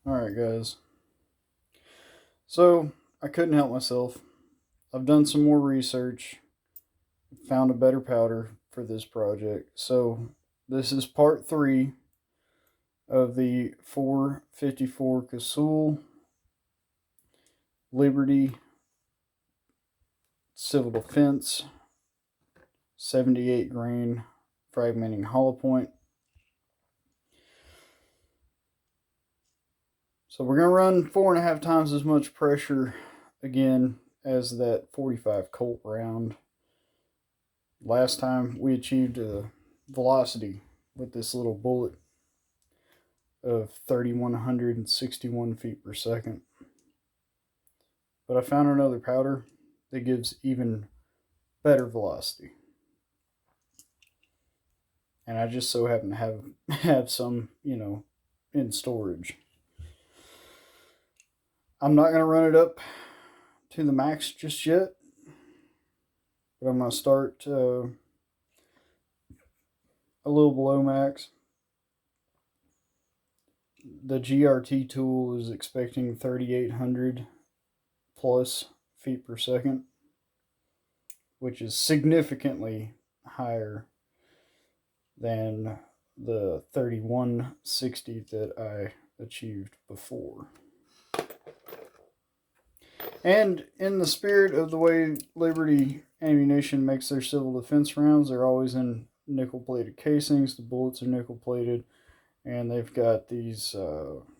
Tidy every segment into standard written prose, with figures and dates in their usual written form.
Alright guys, so I couldn't help myself. I've done some more research, found a better powder for this project. So this is part 3 of the 454 Casull Liberty Civil Defense 78 grain fragmenting hollow point. So we're going to run 4.5 times as much pressure again as that 45 Colt round. Last time we achieved a velocity with this little bullet of 3,161 feet per second. But I found another powder that gives even better velocity. And I just so happen to have some, in storage. I'm not going to run it up to the max just yet, but I'm going to start a little below max. The GRT tool is expecting 3,800 plus feet per second, which is significantly higher than the 3,160 that I achieved before. And in the spirit of the way Liberty Ammunition makes their civil defense rounds, they're always in nickel-plated casings. The bullets are nickel-plated, and they've got these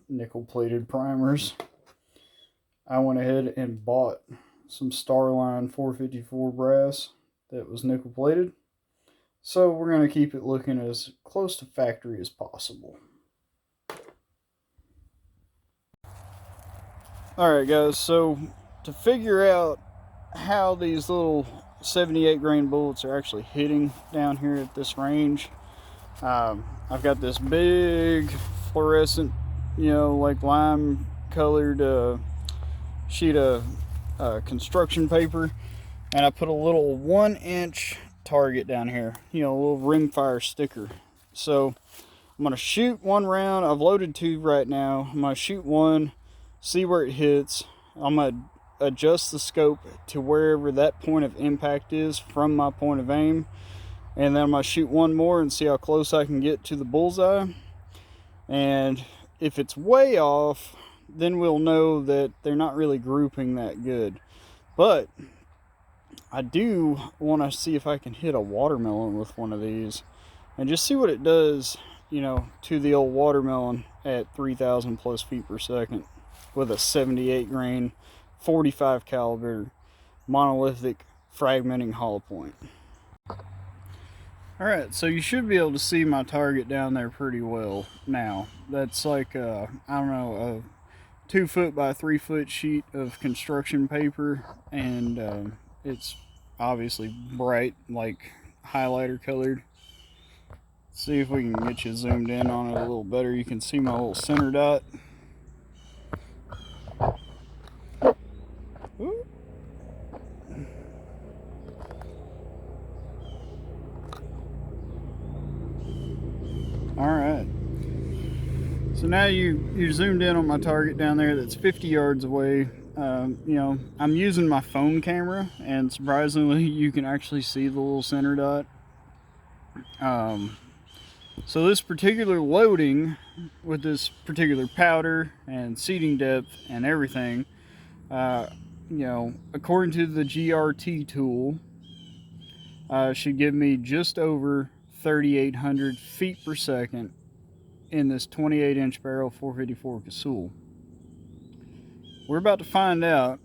nickel-plated primers. I went ahead and bought some Starline 454 brass that was nickel-plated. So we're going to keep it looking as close to factory as possible. Alright guys, so to figure out how these little 78 grain bullets are actually hitting down here at this range, I've got this big fluorescent, like lime colored sheet of construction paper, and I put a little 1-inch target down here, a little rimfire sticker. So I'm gonna shoot one round. I've loaded 2 right now. I'm gonna shoot one, see where it hits. I'm gonna adjust the scope to wherever that point of impact is from my point of aim, and then I'm gonna shoot one more and see how close I can get to the bullseye. And if it's way off, then we'll know that they're not really grouping that good. But I do want to see if I can hit a watermelon with one of these and just see what it does, to the old watermelon at 3,000 plus feet per second with a 78 grain 45 caliber monolithic fragmenting hollow point. Alright, so you should be able to see my target down there pretty well now. That's like a 2 foot by 3 foot sheet of construction paper, and it's obviously bright, like highlighter colored. See if we can get you zoomed in on it a little better. You can see my little center dot. Ooh. Alright. So now you're zoomed in on my target down there that's 50 yards away. I'm using my phone camera, and surprisingly you can actually see the little center dot. So this particular loading with this particular powder and seating depth and everything, according to the GRT tool, should give me just over 3,800 feet per second in this 28-inch barrel 454 Casull. We're about to find out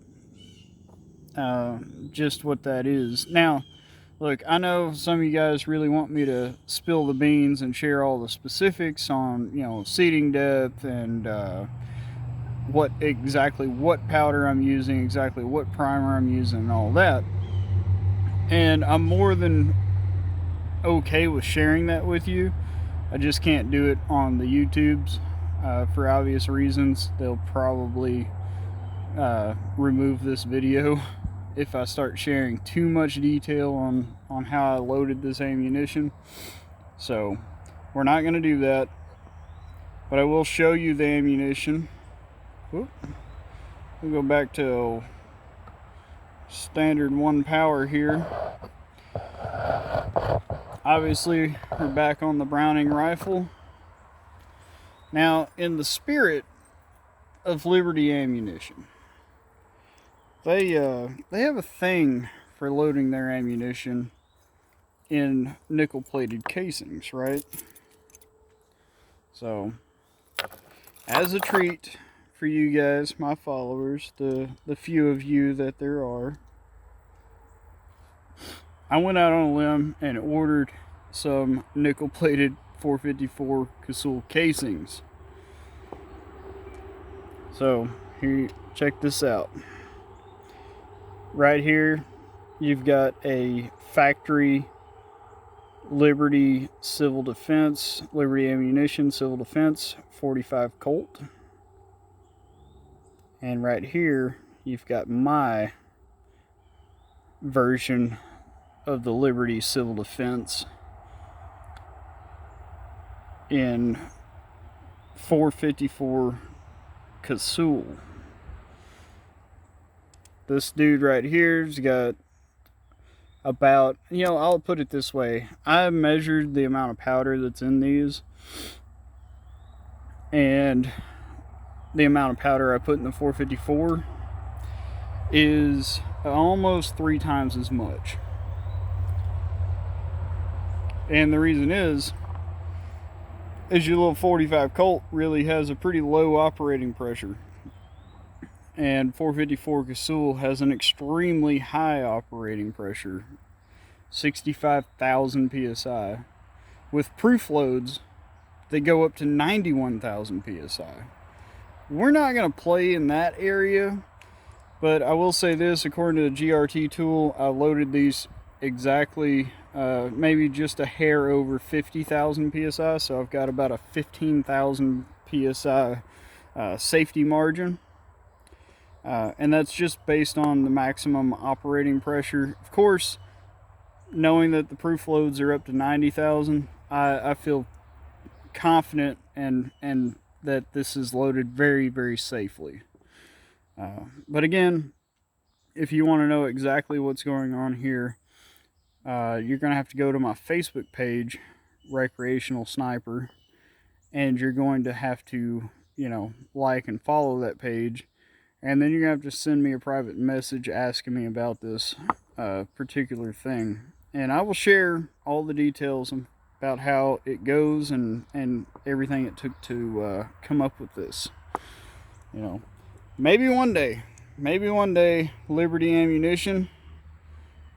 just what that is. Now, look, I know some of you guys really want me to spill the beans and share all the specifics on, seating depth and what powder I'm using, exactly what primer I'm using, and all that. And I'm more than okay with sharing that with you. I just can't do it on the YouTubes for obvious reasons. They'll probably remove this video if I start sharing too much detail on how I loaded this ammunition. So we're not going to do that, but I will show you the ammunition Whoop. We'll go back to standard 1 power here. Obviously, we're back on the Browning rifle. Now, in the spirit of Liberty Ammunition, they have a thing for loading their ammunition in nickel-plated casings, right? So, as a treat for you guys, my followers, the few of you that there are, I went out on a limb and ordered some nickel-plated 454 Casull casings. So, here, check this out. Right here, you've got a factory Liberty Civil Defense, Liberty Ammunition Civil Defense 45 Colt. And right here, you've got my version of the Liberty Civil Defense in 454 Casull. This dude right here's got about, I'll put it this way. I measured the amount of powder that's in these, and the amount of powder I put in the 454 is almost 3 times as much. And the reason is your little 45 Colt really has a pretty low operating pressure, and 454 Casull has an extremely high operating pressure, 65,000 psi, with proof loads that go up to 91,000 psi. We're not going to play in that area, but I will say this, according to the GRT tool, I loaded these exactly, maybe just a hair over 50,000 psi, so I've got about a 15,000 psi safety margin. And that's just based on the maximum operating pressure. Of course, knowing that the proof loads are up to 90,000, I feel confident and that this is loaded very, very safely. But again, if you want to know exactly what's going on here, you're going to have to go to my Facebook page, Recreational Sniper, and you're going to have to, like and follow that page. And then you're going to have to send me a private message asking me about this particular thing. And I will share all the details about how it goes and everything it took to come up with this. Maybe one day, Liberty Ammunition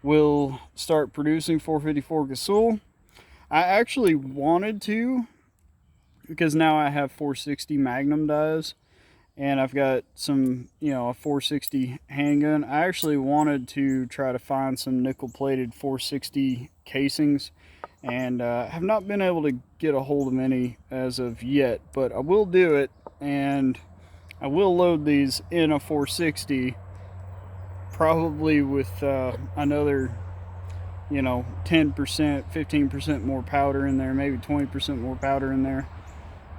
will start producing 454 Casull. I actually wanted to, because now I have 460 Magnum dies, and I've got some, a 460 handgun. I actually wanted to try to find some nickel-plated 460 casings, and have not been able to get a hold of any as of yet, but I will do it, and I will load these in a 460, probably with another, 10%, 15% more powder in there, maybe 20% more powder in there,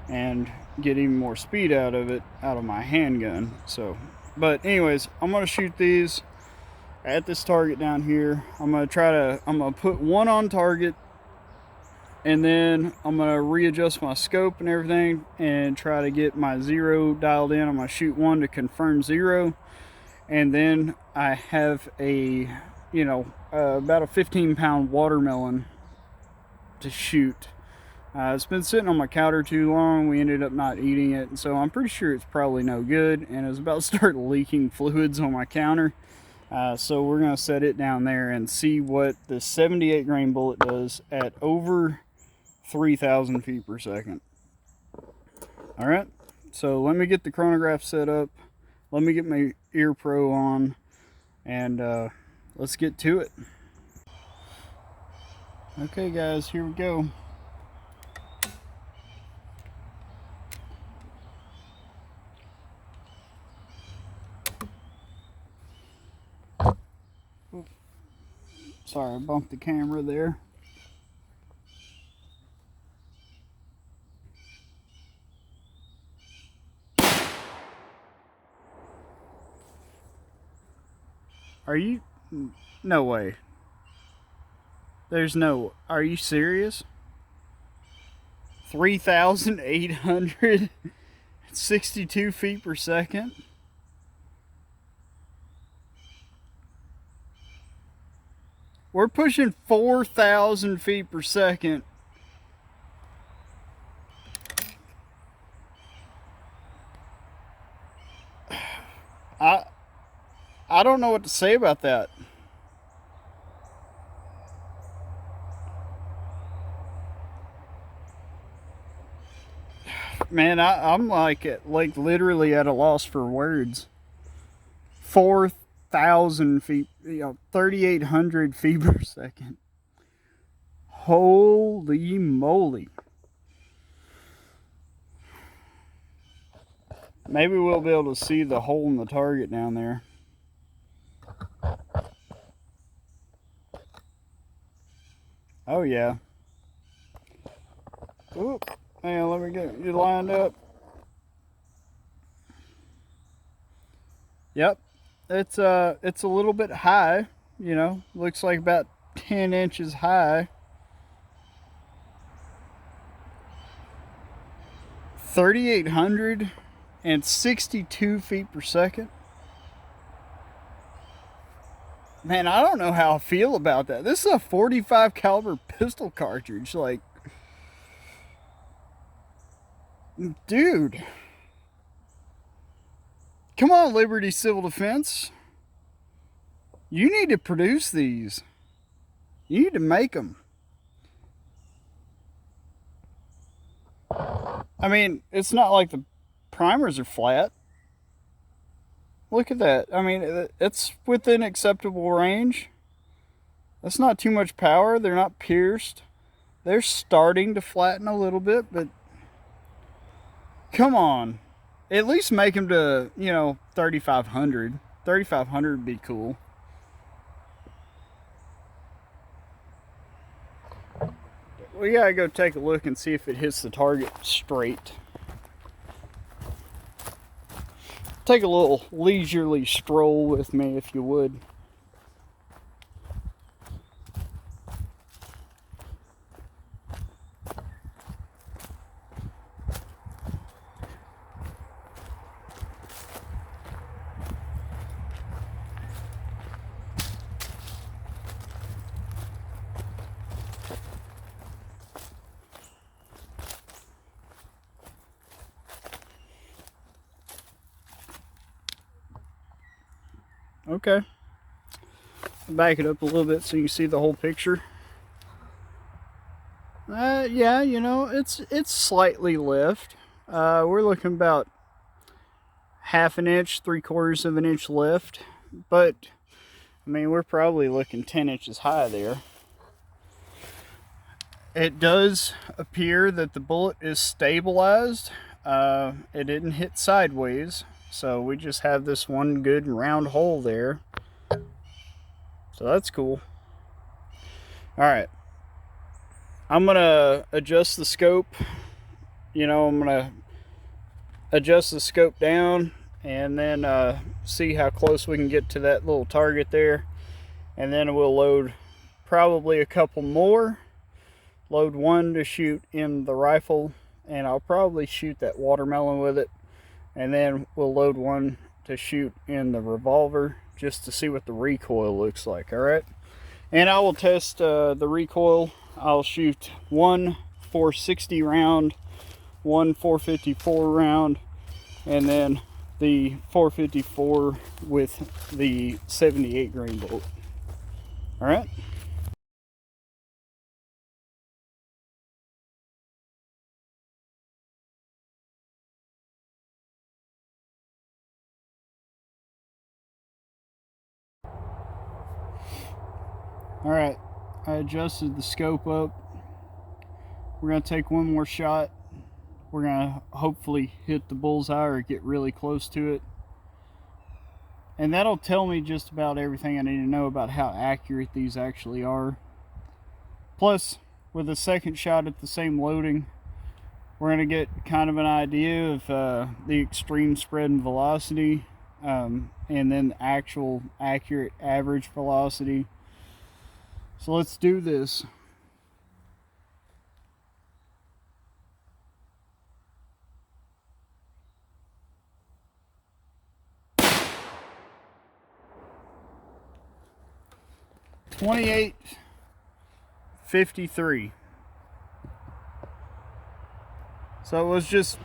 and get even more speed out of my handgun. So, but anyways, I'm going to shoot these at this target down here. I'm going to put one on target, and then I'm going to readjust my scope and everything and try to get my zero dialed in. I'm going to shoot one to confirm zero, and then I have a, about a 15-pound watermelon to shoot. It's been sitting on my counter too long. We ended up not eating it, and so I'm pretty sure it's probably no good, and it's about to start leaking fluids on my counter. So we're going to set it down there and see what the 78 grain bullet does at over 3,000 feet per second. All right, so let me get the chronograph set up. Let me get my ear pro on, and let's get to it. Okay guys, here we go. Sorry, I bumped the camera there. Are you? No way. There's no. Are you serious? 3,862 feet per second? We're pushing 4,000 feet per second. I don't know what to say about that. Man, I'm like literally at a loss for words. 4,000 feet, 3,800 feet per second. Holy moly. Maybe we'll be able to see the hole in the target down there. Oh yeah. Oop. Man, let me get you lined up. Yep. It's a little bit high, looks like about 10 inches high. 3,862 feet per second. Man, I don't know how I feel about that. This is a 45 caliber pistol cartridge. Like, dude. Come on, Liberty Civil Defense. You need to produce these. You need to make them. I mean, it's not like the primers are flat. Look at that. I mean, it's within acceptable range. That's not too much power. They're not pierced. They're starting to flatten a little bit, but come on. At least make them to, 3,500. 3,500 would be cool. We gotta go take a look and see if it hits the target straight. Take a little leisurely stroll with me, if you would. Okay. Back it up a little bit so you can see the whole picture. Yeah, it's slightly lift. We're looking about 1/2 inch, 3/4 of an inch lift, but I mean, we're probably looking 10 inches high there. It does appear that the bullet is stabilized. It didn't hit sideways, so we just have this one good round hole there. So that's cool. Alright. I'm going to adjust the scope. I'm going to adjust the scope down and then see how close we can get to that little target there. And then we'll load probably a couple more. Load one to shoot in the rifle, and I'll probably shoot that watermelon with it. And then we'll load one to shoot in the revolver just to see what the recoil looks like. Alright, and I will test the recoil. I'll shoot one 460 round, one 454 round, and then the 454 with the 78 grain bolt. Alright. Alright, I adjusted the scope up. We're going to take one more shot. We're going to hopefully hit the bullseye or get really close to it. And that'll tell me just about everything I need to know about how accurate these actually are. Plus, with a second shot at the same loading, we're going to get kind of an idea of the extreme spread in velocity and then the actual accurate average velocity. So let's do this. .5853. So it was just,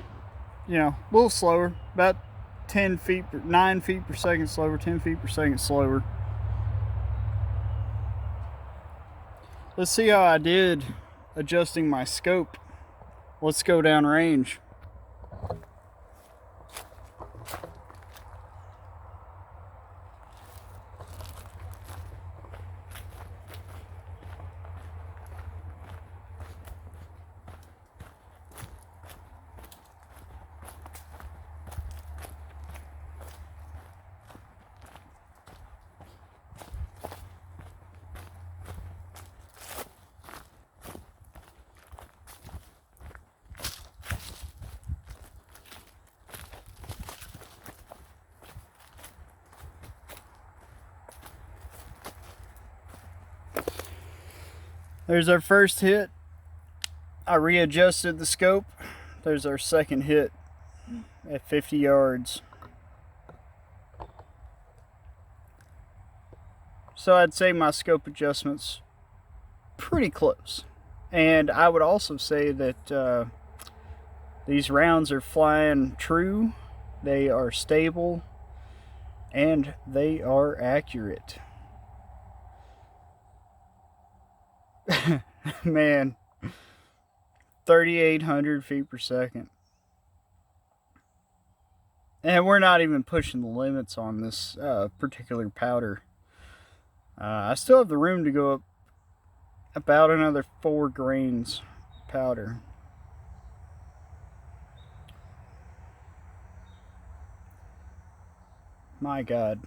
you know, a little slower, about 10 feet, 9 feet per second slower, 10 feet per second slower. Let's see how I did adjusting my scope. Let's go down range. There's our first hit. I readjusted the scope. There's our second hit at 50 yards. So I'd say my scope adjustment's pretty close. And I would also say that these rounds are flying true, they are stable, and they are accurate. Man, 3,800 feet per second. And we're not even pushing the limits on this particular powder. I still have the room to go up about another 4 grains powder. My God.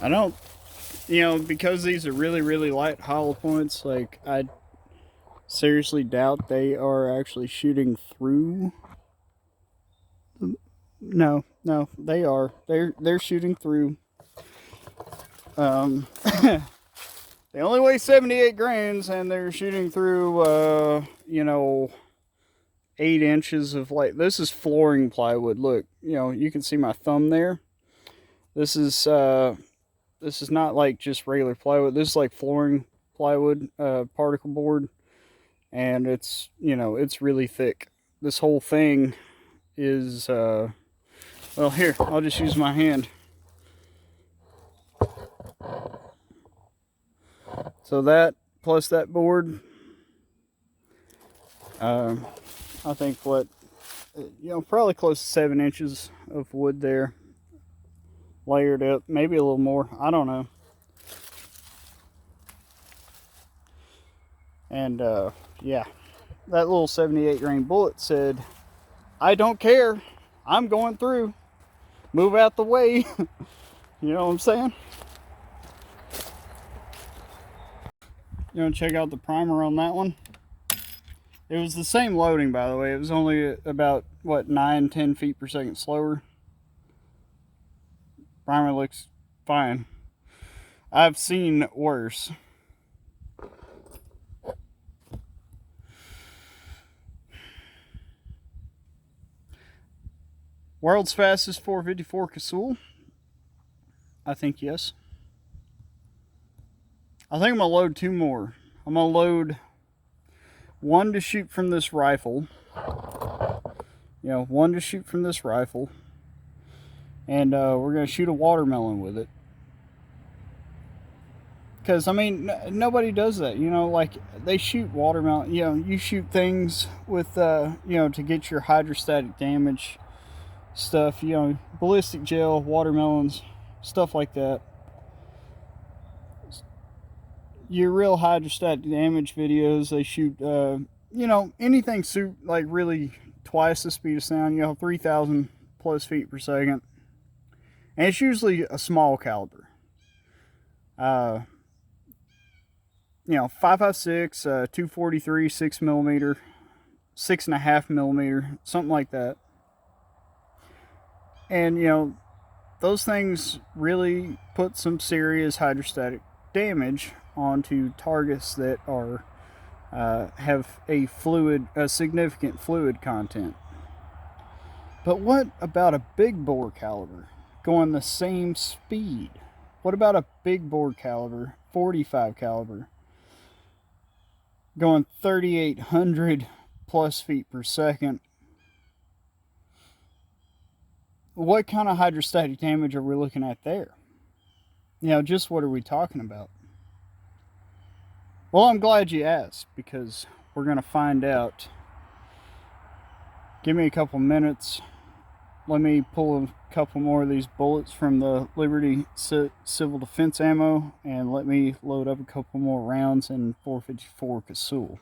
I don't, you know, because these are really light hollow points, like, I seriously doubt they are actually shooting through. No, they are. They're shooting through. They only weigh 78 grains, and they're shooting through, you know, 8 inches of, like, this is flooring plywood. Look, you know, you can see my thumb there. This is not like just regular plywood. This is like flooring plywood, particle board, and it's, you know, it's really thick. This whole thing is, well, here, I'll just use my hand. So that, plus that board, I think what, you know, probably close to 7 inches of wood there. Layered up, maybe a little more, I don't know. And yeah, that little 78 grain bullet said, I don't care, I'm going through, move out the way. You know what I'm saying? You want to check out the primer on that one? It was the same loading, by the way. It was only about, what, 9-10 feet per second slower. Primer looks fine. I've seen worse. World's fastest 454 Casull? I think yes. I think I'm going to load 2 more. I'm going to load 1 to shoot from this rifle. You know, 1 to shoot from this rifle. And we're going to shoot a watermelon with it. Because, I mean, nobody does that. You know, like, they shoot watermelon. You know, you shoot things with, you know, to get your hydrostatic damage stuff. You know, ballistic gel, watermelons, stuff like that. Your real hydrostatic damage videos, they shoot, you know, anything like really twice the speed of sound. You know, 3,000 plus feet per second. And it's usually a small caliber. you know, 5.56, 243, 6mm, 6.5mm, something like that. And you know, those things really put some serious hydrostatic damage onto targets that are have a significant fluid content. But what about a big bore caliber going the same speed? What about a big bore caliber, 45 caliber, going 3,800 plus feet per second? What kind of hydrostatic damage are we looking at there? You know, just what are we talking about? Well, I'm glad you asked, because we're going to find out. Give me a couple minutes. Let me pull a couple more of these bullets from the Liberty Civil Defense ammo, and let me load up a couple more rounds in 454 Casull.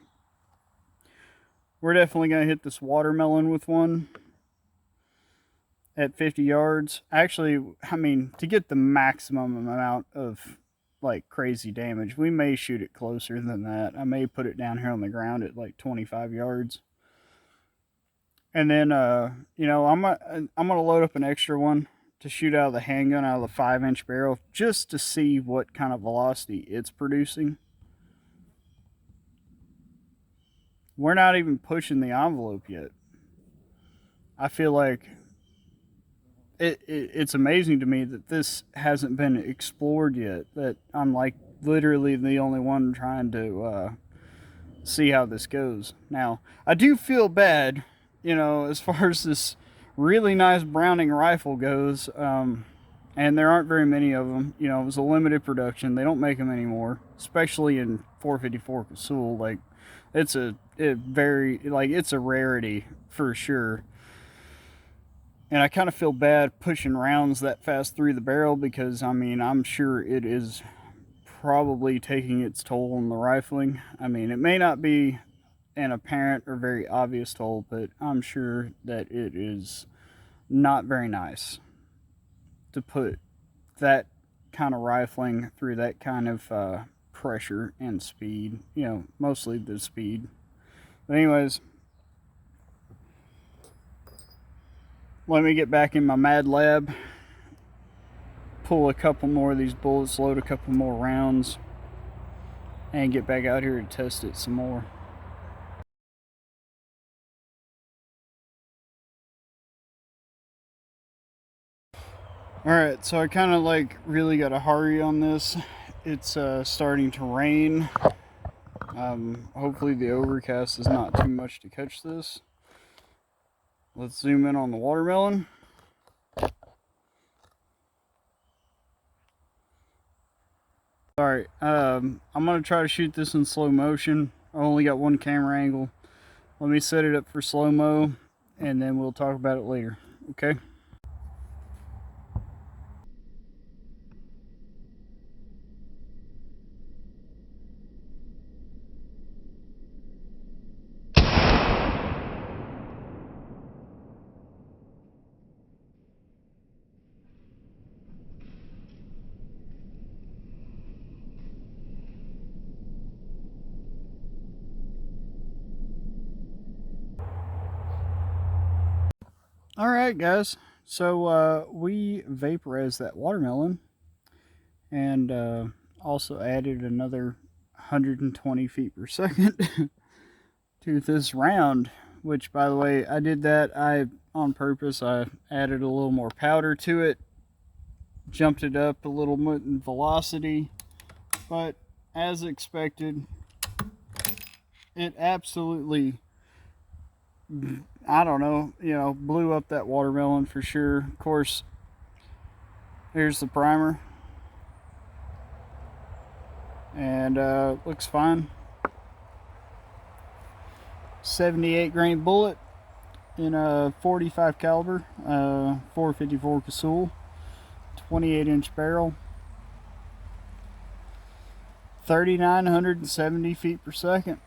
We're definitely going to hit this watermelon with one at 50 yards. Actually, I mean, to get the maximum amount of like crazy damage, we may shoot it closer than that. I may put it down here on the ground at like 25 yards. And then, you know, I'm gonna load up an extra one to shoot out of the handgun, out of the 5-inch barrel, just to see what kind of velocity it's producing. We're not even pushing the envelope yet. I feel like it's amazing to me that this hasn't been explored yet. That I'm like literally the only one trying to see how this goes. Now, I do feel bad, you know, as far as this really nice Browning rifle goes, and there aren't very many of them. You know, it was a limited production. They don't make them anymore, especially in 454 Casull. Like, it's a rarity for sure. And I kind of feel bad pushing rounds that fast through the barrel, because I mean, I'm sure it is probably taking its toll on the rifling. I mean, it may not be an apparent or very obvious toll, but I'm sure that it is not very nice to put that kind of rifling through that kind of pressure and speed. You know, mostly the speed. But anyways, let me get back in my mad lab, pull a couple more of these bullets, load a couple more rounds, and get back out here to test it some more. Alright, so I kind of like really got to hurry on this. It's starting to rain. Hopefully the overcast is not too much to catch this. Let's zoom in on the watermelon. Alright, I'm going to try to shoot this in slow motion. I only got one camera angle. Let me set it up for slow-mo, and then we'll talk about it later, okay? Alright guys, so we vaporized that watermelon, and also added another 120 feet per second to this round, which, by the way, I did that on purpose. I added a little more powder to it, jumped it up a little bit in velocity, but as expected, it absolutely, I don't know, you know, blew up that watermelon for sure. Of course, here's the primer, and looks fine. 78 grain bullet in a 45 caliber, 454 Casull, 28-inch barrel, 3,970 feet per second.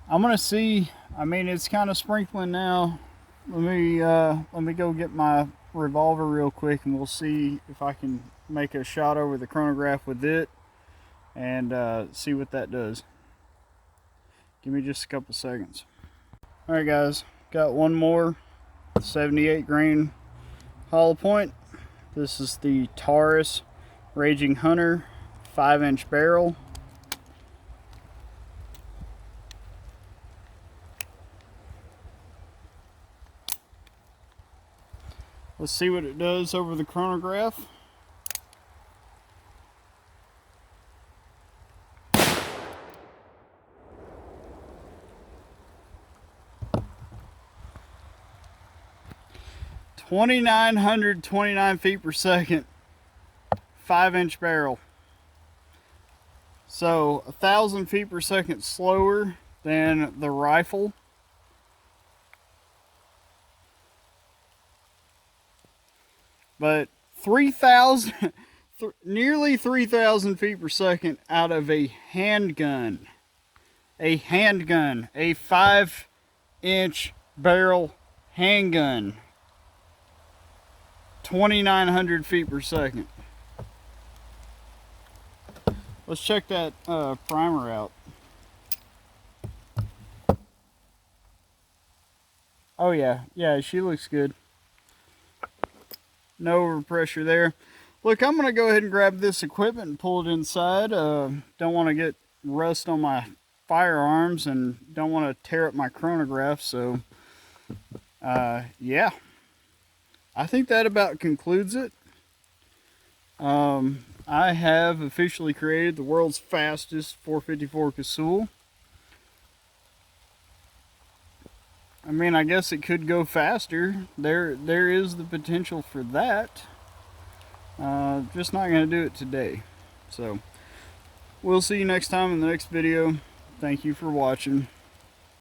I'm gonna see. I mean, it's kind of sprinkling now. Let me go get my revolver real quick, and we'll see if I can make a shot over the chronograph with it and see what that does. Give me just a couple seconds. Alright guys, got one more 78 grain hollow point. This is the Taurus Raging Hunter 5-inch barrel. Let's see what it does over the chronograph. (2,929 feet per second), 5-inch barrel. So 1,000 feet per second slower than the rifle. But 3,000, nearly 3,000 feet per second out of a handgun. A handgun, a 5-inch barrel handgun. 2,900 feet per second. Let's check that primer out. Oh yeah, she looks good. No overpressure there. Look, I'm gonna go ahead and grab this equipment and pull it inside. Don't want to get rust on my firearms and don't want to tear up my chronograph, so yeah, I think that about concludes it. I have officially created the world's fastest 454 Casull. I mean, I guess it could go faster. There is the potential for that. Just not going to do it today. So, we'll see you next time in the next video. Thank you for watching.